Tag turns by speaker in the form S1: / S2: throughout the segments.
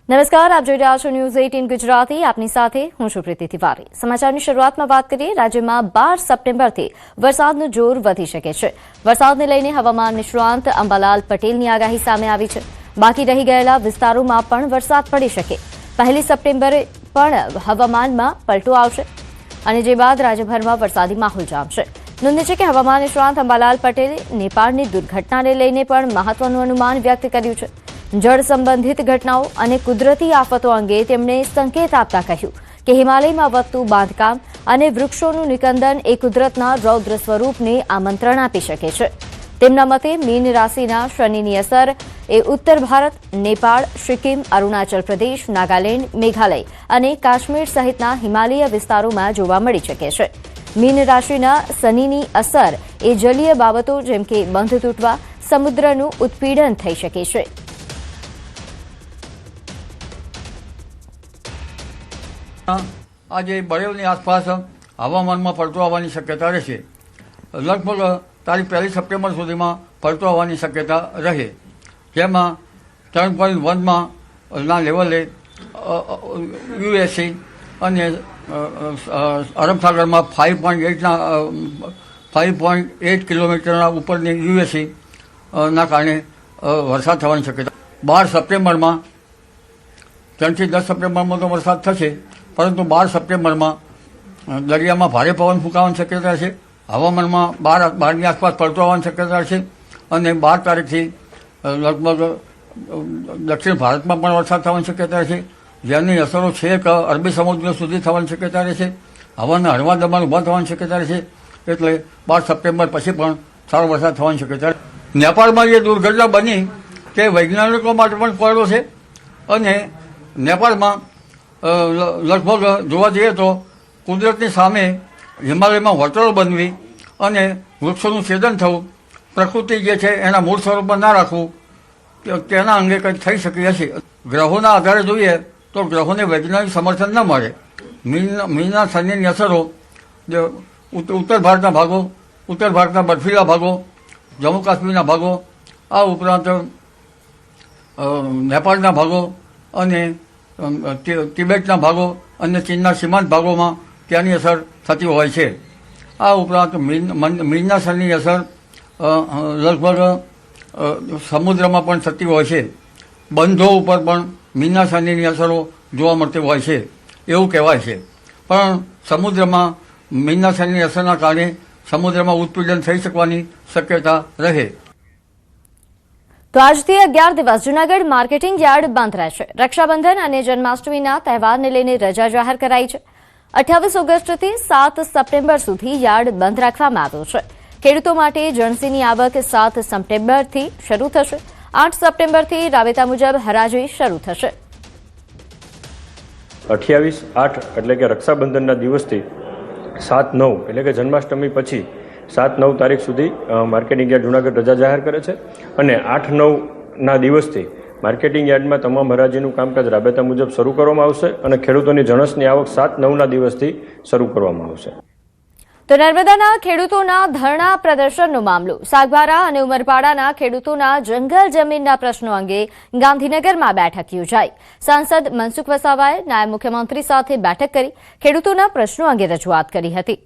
S1: નમસ્કાર, આપ જોઈ રહ્યા છો ન્યૂઝ 18 ગુજરાતી. આપની સાથે હું છું પ્રીતિ તિવારી. સમાચારની શરૂઆતમાં વાત કરીએ. રાજ્યમાં 12 સપ્ટેમ્બરથી વરસાદનું જોર વધી શકે છે. વરસાદને લઈને હવામાન નિષ્ણાંત અંબાલાલ પટેલની આગાહી સામે આવી છે. બાકી રહી ગયેલા વિસ્તારોમાં પણ વરસાદ પડી શકે. 1 સપ્ટેમ્બરે પણ હવામાનમાં પલટો આવશે અને જે બાદ રાજ્યભરમાં વરસાદી માહોલ જામશે. નોંધે છે કે હવામાન નિષ્ણાંત અંબાલાલ પટેલે નેપાળની દુર્ઘટનાને લઈને પણ મહત્વનું અનુમાન વ્યક્ત કર્યું છે. જળ સંબંધિત ઘટનાઓ અને કુદરતી આફતો અંગે તેમણે સંકેત આપતા કહ્યું કે હિમાલયમાં વધતું બાંધકામ અને વૃક્ષોનું નિકંદન એ કુદરતના રૌદ્ર સ્વરૂપને આમંત્રણ આપી શકે છે. તેમના મતે મીન રાશિના શનિની અસર એ ઉત્તર ભારત, નેપાળ, સિક્કિમ, અરુણાચલ પ્રદેશ, નાગાલેન્ડ, મેઘાલય અને કાશ્મીર સહિતના હિમાલય વિસ્તારોમાં જોવા મળી શકે છે. મીન રાશિના શનિની અસર એ જલીય બાબતો જેમ કે બંધ તૂટવા, સમુદ્રનું ઉત્પીડન થઈ શકે છે.
S2: આજે બરેલીની આસપાસ હવામાનમાં પલટો આવવાની શક્યતા રહેશે. લગભગ તારીખ 1 સપ્ટેમ્બર સુધીમાં પલટો આવવાની શક્યતા રહે, જેમાં 3.1માં ના લેવલે યુએસસી અને અરબસાગરમાં 5.8 કિલોમીટરના ઉપરની યુએસસી ના કારણે વરસાદ થવાની શક્યતા. 12 સપ્ટેમ્બરમાં 3 થી 10 સપ્ટેમ્બરમાં તો વરસાદ થશે, પરંતુ 12 સપ્ટેમ્બરમાં દરિયામાં ભારે પવન ફૂંકાવાની શક્યતા છે. હવામાનમાં 12ની આસપાસ પલટો આવવાની શક્યતા છે અને 12 તારીખથી લગભગ દક્ષિણ ભારતમાં પણ વરસાદ થવાની શક્યતા છે, જેની અસરો છેક અરબી સમુદ્ર સુધી થવાની શક્યતા રહેશે. હવાના હળવા દબાણ ઊભા થવાની શક્યતા રહેશે, એટલે 12 સપ્ટેમ્બર પછી પણ સારો વરસાદ થવાની શક્યતા. નેપાળમાં જે દુર્ઘટના બની તે વૈજ્ઞાનિકો માટે પણ પડો છે અને નેપાળમાં લગભગ જોવા જઈએ તો કુદરતની સામે હિમાલયમાં વર્તુળો બનવી અને વૃક્ષોનું છેદન થવું, પ્રકૃતિ જે છે એના મૂળ સ્વરૂપમાં ના રાખવું, તેના અંગે કંઈક થઈ શકી હશે. ગ્રહોના આધારે જોઈએ તો ગ્રહોને વૈજ્ઞાનિક સમર્થન ન મળે. મીનના શનિની અસરો ઉત્તર ભારતના ભાગો, ઉત્તર ભારતના બર્ફીલા ભાગો, જમ્મુ કાશ્મીરના ભાગો, આ ઉપરાંત નેપાળના ભાગો અને તિબેટના ભાગો અને ચીનના સીમાંત ભાગોમાં તેની અસર થતી હોય છે. આ ઉપરાંત મીનના શનિની અસર લગભગ સમુદ્રમાં પણ થતી હોય છે. બંધો ઉપર પણ મીનના શનિની અસરો જોવા મળતી હોય છે એવું કહેવાય છે. પણ સમુદ્રમાં મીનના શનિની અસરના કારણે સમુદ્રમાં ઉત્પીડન થઈ શકવાની શક્યતા રહે.
S1: તો આજથી 11 દિવસ જૂનાગઢ માર્કેટિંગ યાર્ડ બંધ રહેશે. રક્ષાબંધન અને જન્માષ્ટમીના તહેવારને લઈને રજા જાહેર કરાઈ છે. 28 ઓગસ્ટથી 7 સપ્ટેમ્બર સુધી યાર્ડ બંધ રાખવામાં આવ્યો છે. ખેડૂતો માટે જણસીની આવક 7 સપ્ટેમ્બરથી શરૂ થશે. 8 સપ્ટેમ્બરથી રાબેતા મુજબ હરાજી શરૂ થશે.
S3: 28/8 એટલે કે રક્ષાબંધનના દિવસથી 7/9 એટલે કે જન્માષ્ટમી પછી 7-9 તારીખ સુધી માર્કેટિંગ યાર્ડ જૂનાગઢ રજા જાહેર કરે છે અને 8-9ના દિવસથી માર્કેટિંગ યાર્ડમાં તમામ હરાજીનું કામકાજ રાબેતા મુજબ શરૂ કરવામાં આવશે અને ખેડૂતોની જણસની આવક 7-9ના દિવસથી શરૂ કરવામાં આવશે.
S1: તો નર્મદાના ખેડૂતોના ધરણા પ્રદર્શનનો મામલો. સાગબારા અને ઉમરપાડાના ખેડૂતોના જંગલ જમીનના પ્રશ્નો અંગે ગાંધીનગરમાં બેઠક યોજાઈ. સાંસદ મનસુખ વસાવાએ નાયબ મુખ્યમંત્રી સાથે બેઠક કરી ખેડૂતોના પ્રશ્નો અંગે રજૂઆત કરી હતી.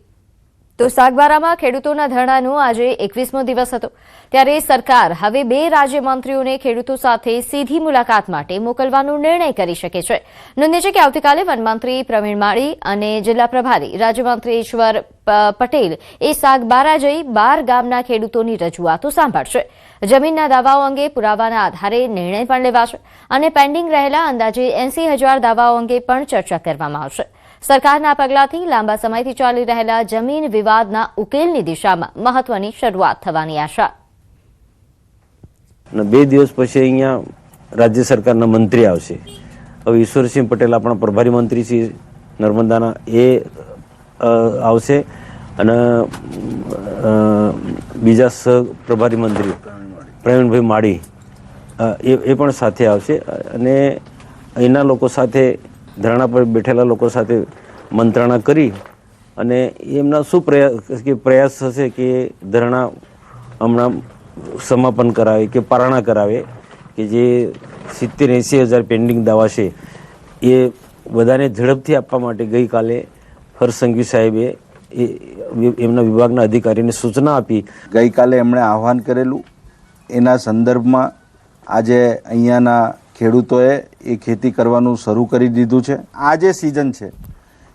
S1: તો સાગબારામાં ખેડૂતોના ધરણાનો આજે 21મો દિવસ હતો, ત્યારે સરકાર હવે 2 રાજ્યમંત્રીઓને ખેડૂતો સાથે સીધી મુલાકાત માટે મોકલવાનો નિર્ણય કરી શકે છે. નોંધે છે કે આવતીકાલે વનમંત્રી પ્રવીણ માળી અને જિલ્લા પ્રભારી રાજ્યમંત્રી ઈશ્વર પટેલ એ સાગબારા જઈ 12 ગામના ખેડૂતોની રજૂઆતો સાંભળશે. જમીનના દાવાઓ અંગે પુરાવાના આધારે નિર્ણય પણ લેવાશે અને પેન્ડિંગ રહેલા અંદાજે 80,000 દાવાઓ અંગે પણ ચર્ચા કરવામાં આવશે. સરકારના પગલાથી લાંબા સમયથી ચાલી રહેલા જમીન વિવાદના ઉકેલની દિશામાં મહત્વની શરૂઆત થવાની આશા.
S4: 2 દિવસ પછી અહીંયા રાજ્ય સરકારના મંત્રી આવશે. હવે ઈશ્વરસિંહ પટેલ આપણા પ્રભારી મંત્રી છે નર્મદાના, એ આવશે અને બીજા સહ પ્રભારી મંત્રી પ્રવીણભાઈ માળી એ પણ સાથે આવશે અને અહીંના લોકો સાથે, ધરણા પર બેઠેલા લોકો સાથે મંત્રણા કરી અને એમના શું પ્રયાસ થશે કે ધરણા હમણાં સમાપન કરાવે કે પારણા કરાવે કે જે 70-80 હજાર પેન્ડિંગ દવા છે એ બધાને ઝડપથી આપવા માટે ગઈકાલે હર્ષ સંઘવી સાહેબે એમના વિભાગના અધિકારીને સૂચના આપી.
S5: ગઈકાલે એમણે આહ્વાન કરેલું, એના સંદર્ભમાં આજે અહીંયાના ખેડૂતોએ એ ખેતી કરવાનું શરૂ કરી દીધું છે. આ જે સિઝન છે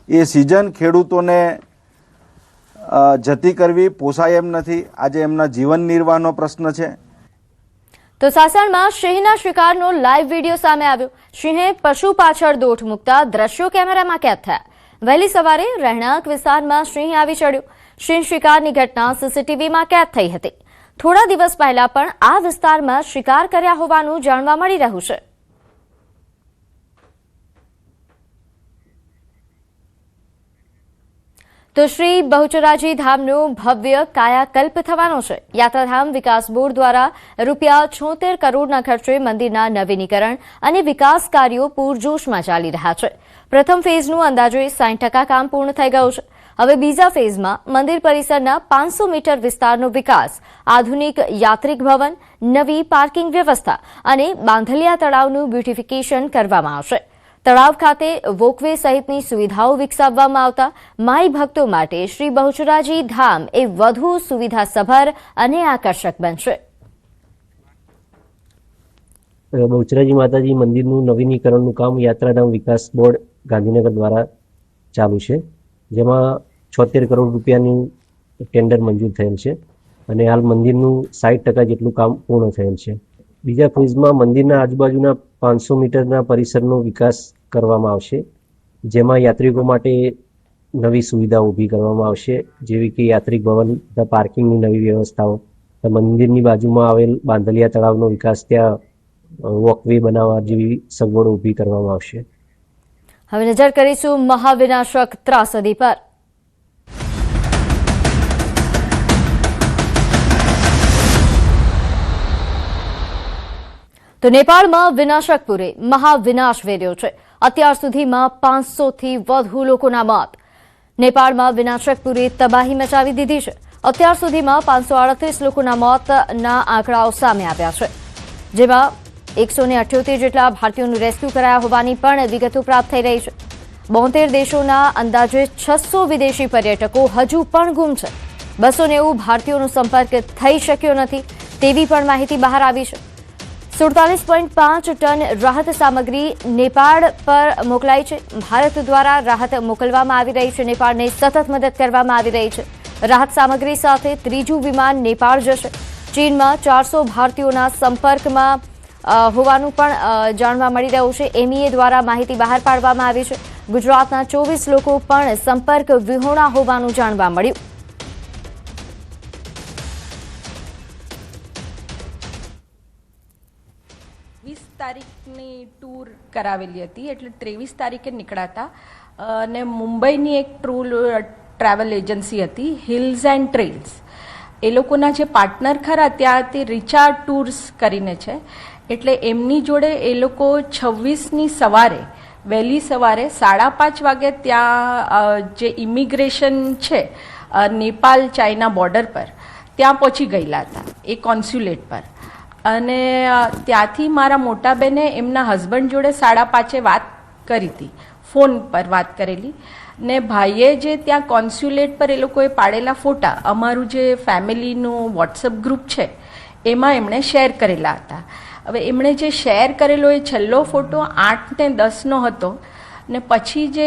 S5: એ સિઝન ખેડૂતોને જતી કરવી પોસાય એમ નથી. આજે એમના જીવન નિર્વાહનો પ્રશ્ન છે.
S1: તો સાસણમાં સિંહના શિકારનો લાઈવ વિડીયો સામે આવ્યો. સિંહે પશુ પાછળ દોટ મૂકતા દ્રશ્યો કેમેરામાં કેદ થયા. વહેલી સવારે રહેણાંક વિસ્તારમાં સિંહ આવી ચડ્યો. સિંહ શિકારની ઘટના સીસીટીવીમાં કેદ થઈ હતી. થોડા દિવસ પહેલા પણ આ વિસ્તારમાં શિકાર કર્યા હોવાનું જાણવા મળી રહ્યું છે. તો શ્રી બહુચરાજી ધામનો ભવ્ય કાયાકલ્પ થવાનો છે. યાત્રાધામ વિકાસ બોર્ડ દ્વારા ₹76 કરોડના ખર્ચે મંદિરના નવીનીકરણ અને વિકાસ કાર્યો પૂરજોશમાં ચાલી રહ્યા છે. પ્રથમ ફેઝનું અંદાજે 60% કામ પૂર્ણ થઈ ગયું છે. હવે બીજા ફેઝમાં મંદિર પરિસરના 500 મીટર વિસ્તારનો વિકાસ, આધુનિક યાત્રિક ભવન, નવી પાર્કિંગ વ્યવસ્થા અને બાંધલિયા તળાવનું બ્યુટિફિકેશન કરવામાં આવશે. તળાવ ખાતે વોકવે સહિતની સુવિધાઓ વિકસાવવામાં આવતા માઈ ભક્તો માટે શ્રી બહુચરાજી ધામ એ વધુ સુવિધાસભર અને આકર્ષક બનશે.
S6: બહુચરાજી માતાજી મંદિરનું નવીનીકરણનું કામ યાત્રાધામ વિકાસ બોર્ડ ગાંધીનગર દ્વારા ચાલુ છે, જેમાં 76 કરોડ રૂપિયાની ટેન્ડર મંજૂર થયેલ છે અને હાલ મંદિરનું 60% જેટલું કામ પૂર્ણ થયેલ છે. બીજા ફેઝમાં મંદિરના આજુબાજુના 500 મીટરના પરિસરનો વિકાસ કરવામાં આવશે, જેમાં યાત્રિકો માટે નવી સુવિધાઓ ઊભી કરવામાં આવશે, જેવી કે યાત્રિક ભવન, પાર્કિંગની નવી વ્યવસ્થાઓ, મંદિરની બાજુમાં આવેલ બાંધલિયા તળાવનો વિકાસ, ત્યાં વોકવે બનાવવા જેવી સગવડો ઊભી કરવામાં આવશે.
S1: હવે નજર કરીશું મહાવિનાશક ત્રાસદી પર. તો નેપાળમાં વિનાશક પૂરે મહાવિનાશ વેર્યો છે. અત્યાર સુધીમાં 500થી વધુ લોકોના મોત. નેપાળમાં વિનાશક પૂરે તબાહી મચાવી દીધી છે. અત્યાર સુધીમાં 538 લોકોના મોતના આંકડાઓ સામે આવ્યા છે, જેમાં 178 જેટલા ભારતીયોનું રેસ્ક્યુ કરાયા હોવાની પણ વિગતો પ્રાપ્ત થઈ રહી છે. 72 દેશોના અંદાજે 600 વિદેશી પર્યટકો હજુ પણ ગુમ છે. 290 ભારતીયોનો સંપર્ક થઈ શક્યો નથી તેવી પણ માહિતી બહાર આવી છે. 47.5 ટન રાહત સામગ્રી નેપાળ પર મોકલાઈ છે. ભારત દ્વારા રાહત મોકલવામાં આવી રહી છે. નેપાળને સતત મદદ કરવામાં આવી રહી છે. રાહત સામગ્રી સાથે ત્રીજું વિમાન નેપાળ જશે. ચીનમાં 400 ભારતીયોના સંપર્કમાં હોવાનું પણ જાણવા મળી રહ્યું છે. એમઈએ દ્વારા માહિતી બહાર પાડવામાં આવી છે. ગુજરાતના 24 લોકો પણ સંપર્ક વિહોણા હોવાનું જાણવા મળ્યું.
S7: તારીખની ટૂર કરાવેલી હતી, એટલે 23 તારીખે નીકળાતા અને મુંબઈની એક ટ્રાવેલ એજન્સી હતી હિલ્સ એન્ડ ટ્રેલ્સ, એ લોકોના જે પાર્ટનર ખરા ત્યાં તે રિચા ટૂર્સ કરીને છે, એટલે એમની જોડે એ લોકો 26ની સવારે વહેલી સવારે 5:30 વાગે ત્યાં જે ઇમિગ્રેશન છે નેપાલ ચાઇના બોર્ડર પર ત્યાં પહોંચી ગયેલા હતા એ કોન્સ્યુલેટ પર. અને ત્યાંથી મારા મોટા બેને એમના હસબન્ડ જોડે 5:30 વાત કરી હતી, ફોન પર વાત કરેલી, ને ભાઈએ જે ત્યાં કોન્સ્યુલેટ પર એ લોકોએ પાડેલા ફોટા અમારું જે ફેમિલીનું વોટ્સઅપ ગ્રુપ છે એમાં એમણે શેર કરેલા હતા. હવે એમણે જે શેર કરેલો એ છેલ્લો ફોટો 8 ને 10નો હતો, ને પછી જે